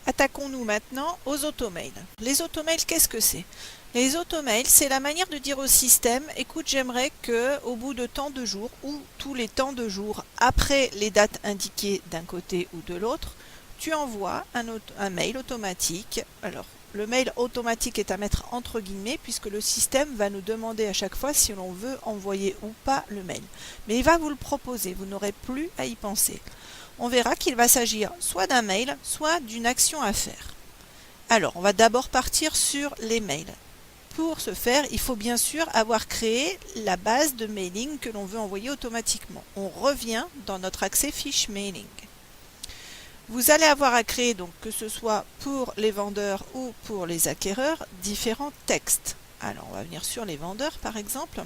Attaquons-nous maintenant aux automails. Les automails, qu'est-ce que c'est? Les automails, c'est la manière de dire au système, écoute, j'aimerais que au bout de tant de jours, ou tous les temps de jours, après les dates indiquées d'un côté ou de l'autre, tu envoies un mail automatique. Alors, le mail automatique est à mettre entre guillemets, puisque le système va nous demander à chaque fois si l'on veut envoyer ou pas le mail. Mais il va vous le proposer, vous n'aurez plus à y penser. On verra qu'il va s'agir soit d'un mail, soit d'une action à faire. Alors, on va d'abord partir sur les mails. Pour ce faire, il faut bien sûr avoir créé la base de mailing que l'on veut envoyer automatiquement. On revient dans notre accès fiche mailing. Vous allez avoir à créer, donc que ce soit pour les vendeurs ou pour les acquéreurs, différents textes. Alors, on va venir sur les vendeurs par exemple.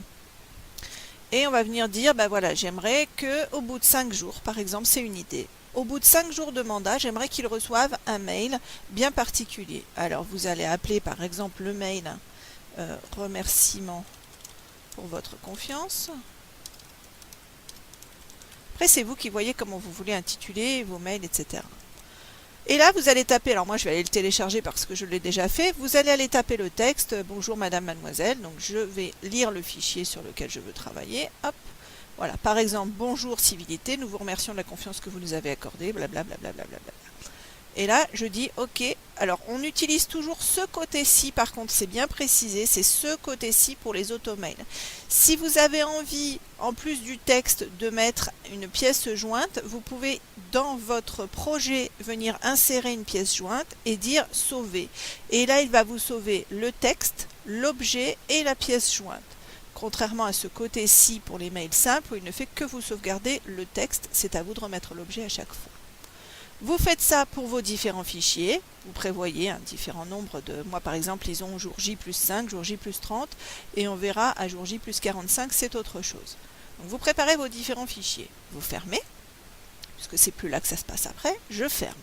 Et on va venir dire, ben voilà, j'aimerais qu'au bout de 5 jours, par exemple, c'est une idée. Au bout de 5 jours de mandat, j'aimerais qu'ils reçoivent un mail bien particulier. Alors, vous allez appeler par exemple le mail remerciement pour votre confiance. Après, c'est vous qui voyez comment vous voulez intituler vos mails, etc. Et là, vous allez taper, alors moi je vais aller le télécharger parce que je l'ai déjà fait, vous allez aller taper le texte, bonjour madame, mademoiselle, donc je vais lire le fichier sur lequel je veux travailler, hop, voilà, par exemple, bonjour civilité, nous vous remercions de la confiance que vous nous avez accordée, blablabla. Et là, je dis OK. Alors, on utilise toujours ce côté-ci, par contre, c'est bien précisé, c'est ce côté-ci pour les automails. Si vous avez envie, en plus du texte, de mettre une pièce jointe, vous pouvez, dans votre projet, venir insérer une pièce jointe et dire « sauver ». Et là, il va vous sauver le texte, l'objet et la pièce jointe. Contrairement à ce côté-ci pour les mails simples, où il ne fait que vous sauvegarder le texte, c'est à vous de remettre l'objet à chaque fois. Vous faites ça pour vos différents fichiers, vous prévoyez un différent nombre de... Moi par exemple, ils ont jour J plus 5, jour J plus 30, et on verra à jour J plus 45, c'est autre chose. Donc vous préparez vos différents fichiers, vous fermez, puisque c'est plus là que ça se passe après, je ferme.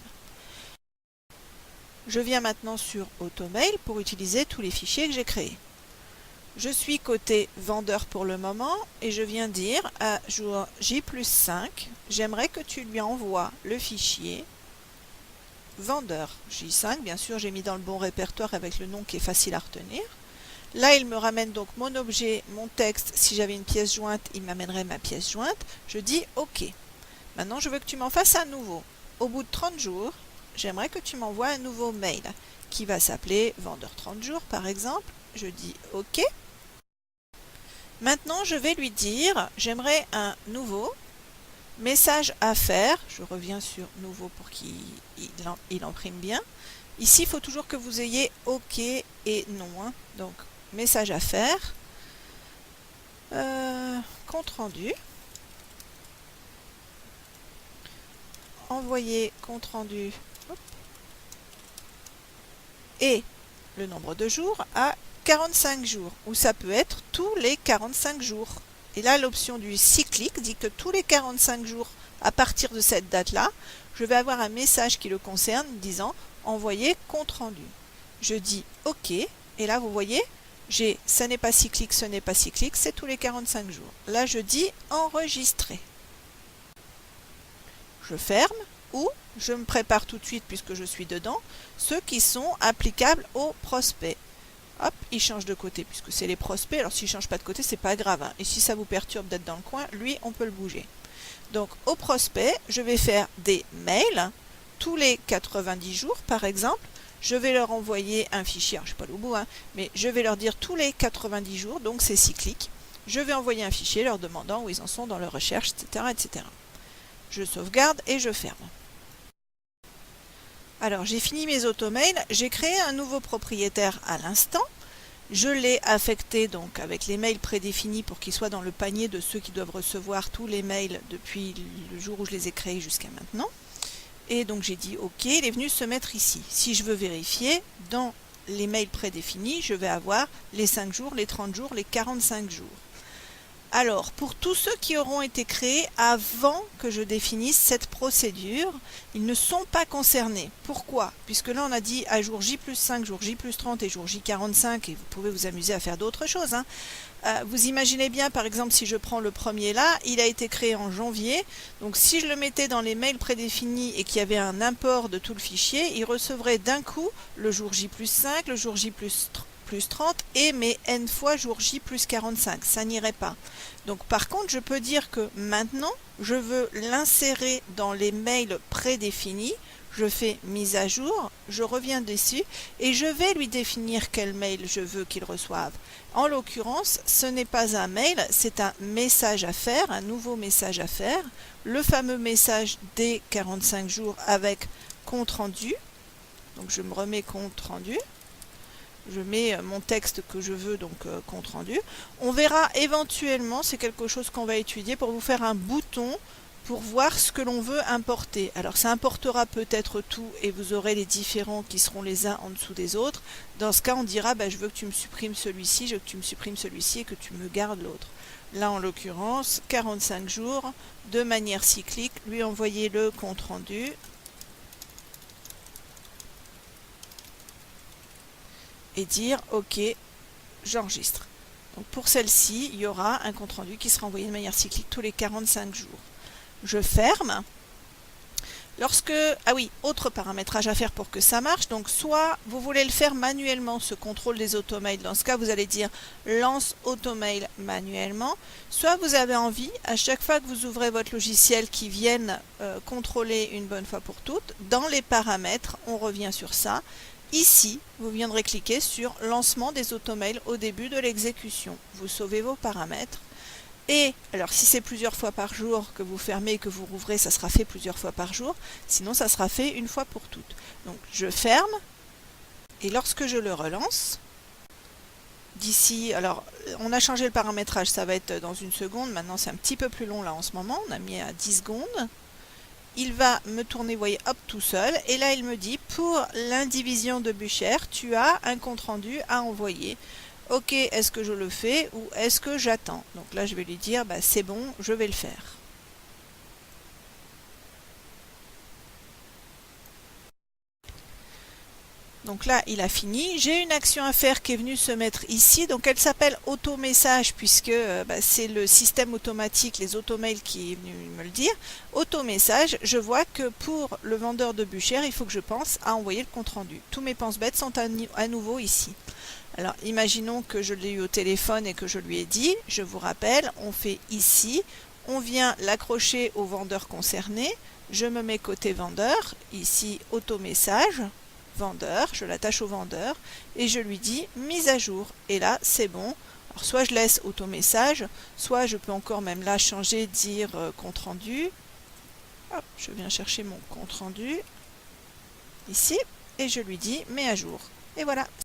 Je viens maintenant sur Automail pour utiliser tous les fichiers que j'ai créés. Je suis côté vendeur pour le moment et je viens dire à jour J plus 5, j'aimerais que tu lui envoies le fichier vendeur J5. Bien sûr, j'ai mis dans le bon répertoire avec le nom qui est facile à retenir. Là, il me ramène donc mon objet, mon texte. Si j'avais une pièce jointe, il m'amènerait ma pièce jointe. Je dis OK. Maintenant, je veux que tu m'en fasses un nouveau. Au bout de 30 jours, j'aimerais que tu m'envoies un nouveau mail qui va s'appeler vendeur 30 jours par exemple. Je dis OK. Maintenant, je vais lui dire, j'aimerais un nouveau message à faire. Je reviens sur nouveau pour qu'il imprime bien. Ici, il faut toujours que vous ayez OK et non. Donc, message à faire. Compte rendu. Envoyer compte rendu. Hop. Et le nombre de jours à 45 jours, ou ça peut être tous les 45 jours. Et là, l'option du cyclique dit que tous les 45 jours, à partir de cette date-là, je vais avoir un message qui le concerne disant « Envoyer compte rendu ». Je dis « OK ». Et là, vous voyez, j'ai « Ce n'est pas cyclique, ce n'est pas cyclique », c'est tous les 45 jours. Là, je dis « Enregistrer ». Je ferme ou je me prépare tout de suite, puisque je suis dedans, ceux qui sont applicables aux prospects. Hop, il change de côté puisque c'est les prospects. Alors s'il ne change pas de côté, c'est pas grave. Et si ça vous perturbe d'être dans le coin, lui, on peut le bouger. Donc au prospect, je vais faire des mails tous les 90 jours, par exemple. Je vais leur envoyer un fichier, alors je ne sais pas le bout, mais je vais leur dire tous les 90 jours, donc c'est cyclique. Je vais envoyer un fichier leur demandant où ils en sont dans leur recherche, etc., etc. Je sauvegarde et je ferme. Alors, j'ai fini mes automails, j'ai créé un nouveau propriétaire à l'instant. Je l'ai affecté donc avec les mails prédéfinis pour qu'il soit dans le panier de ceux qui doivent recevoir tous les mails depuis le jour où je les ai créés jusqu'à maintenant. Et donc j'ai dit OK, il est venu se mettre ici. Si je veux vérifier, dans les mails prédéfinis, je vais avoir les 5 jours, les 30 jours, les 45 jours. Alors, pour tous ceux qui auront été créés avant que je définisse cette procédure, ils ne sont pas concernés. Pourquoi? Puisque là, on a dit à jour J+5, jour J+30 et jour J45, et vous pouvez vous amuser à faire d'autres choses, hein. Vous imaginez bien, par exemple, si je prends le premier là, il a été créé en janvier. Donc, si je le mettais dans les mails prédéfinis et qu'il y avait un import de tout le fichier, il recevrait d'un coup le jour J+5, le jour J+30 et mes n fois jour J+45. Ça n'irait pas. Donc, par contre, je peux dire que maintenant, je veux l'insérer dans les mails prédéfinis. Je fais mise à jour, je reviens dessus et je vais lui définir quel mail je veux qu'il reçoive. En l'occurrence, ce n'est pas un mail, c'est un message à faire, un nouveau message à faire. Le fameux message des 45 jours avec compte rendu. Donc je me remets compte rendu. Je mets mon texte que je veux, donc compte rendu. On verra éventuellement, c'est quelque chose qu'on va étudier pour vous faire un bouton pour voir ce que l'on veut importer. Alors ça importera peut-être tout et vous aurez les différents qui seront les uns en dessous des autres. Dans ce cas, on dira je veux que tu me supprimes celui-ci, je veux que tu me supprimes celui-ci et que tu me gardes l'autre. Là, en l'occurrence, 45 jours, de manière cyclique, lui envoyer le compte rendu. Et dire OK, j'enregistre. Donc pour celle-ci, il y aura un compte rendu qui sera envoyé de manière cyclique tous les 45 jours. Je ferme. Lorsque, ah oui, autre paramétrage à faire pour que ça marche, donc soit vous voulez le faire manuellement, ce contrôle des automails, dans ce cas vous allez dire lance automail manuellement, soit vous avez envie, à chaque fois que vous ouvrez votre logiciel qui vienne contrôler une bonne fois pour toutes, dans les paramètres, on revient sur ça. Ici, vous viendrez cliquer sur lancement des automails au début de l'exécution. Vous sauvez vos paramètres. Et alors si c'est plusieurs fois par jour que vous fermez et que vous rouvrez, ça sera fait plusieurs fois par jour. Sinon, ça sera fait une fois pour toutes. Donc je ferme. Et lorsque je le relance, d'ici, alors on a changé le paramétrage, ça va être dans une seconde. Maintenant c'est un petit peu plus long là en ce moment. On a mis à 10 secondes. Il va me tourner, vous voyez, hop, tout seul. Et là, il me dit, pour l'indivision de Bucher, tu as un compte-rendu à envoyer. Ok, est-ce que je le fais ou est-ce que j'attends? Donc là, je vais lui dire, c'est bon, je vais le faire. Donc là, il a fini. J'ai une action à faire qui est venue se mettre ici. Donc elle s'appelle auto-message puisque c'est le système automatique, les automails qui est venu me le dire. Auto-message, je vois que pour le vendeur de Bucher, il faut que je pense à envoyer le compte-rendu. Tous mes pense-bêtes sont à nouveau ici. Alors imaginons que je l'ai eu au téléphone et que je lui ai dit, je vous rappelle, on fait ici, on vient l'accrocher au vendeur concerné, je me mets côté vendeur, ici auto-message, vendeur, je l'attache au vendeur et je lui dis mise à jour et là c'est bon. Alors soit je laisse auto-message, soit je peux encore même là changer, dire compte rendu. Hop, je viens chercher mon compte rendu ici et je lui dis mets à jour et voilà.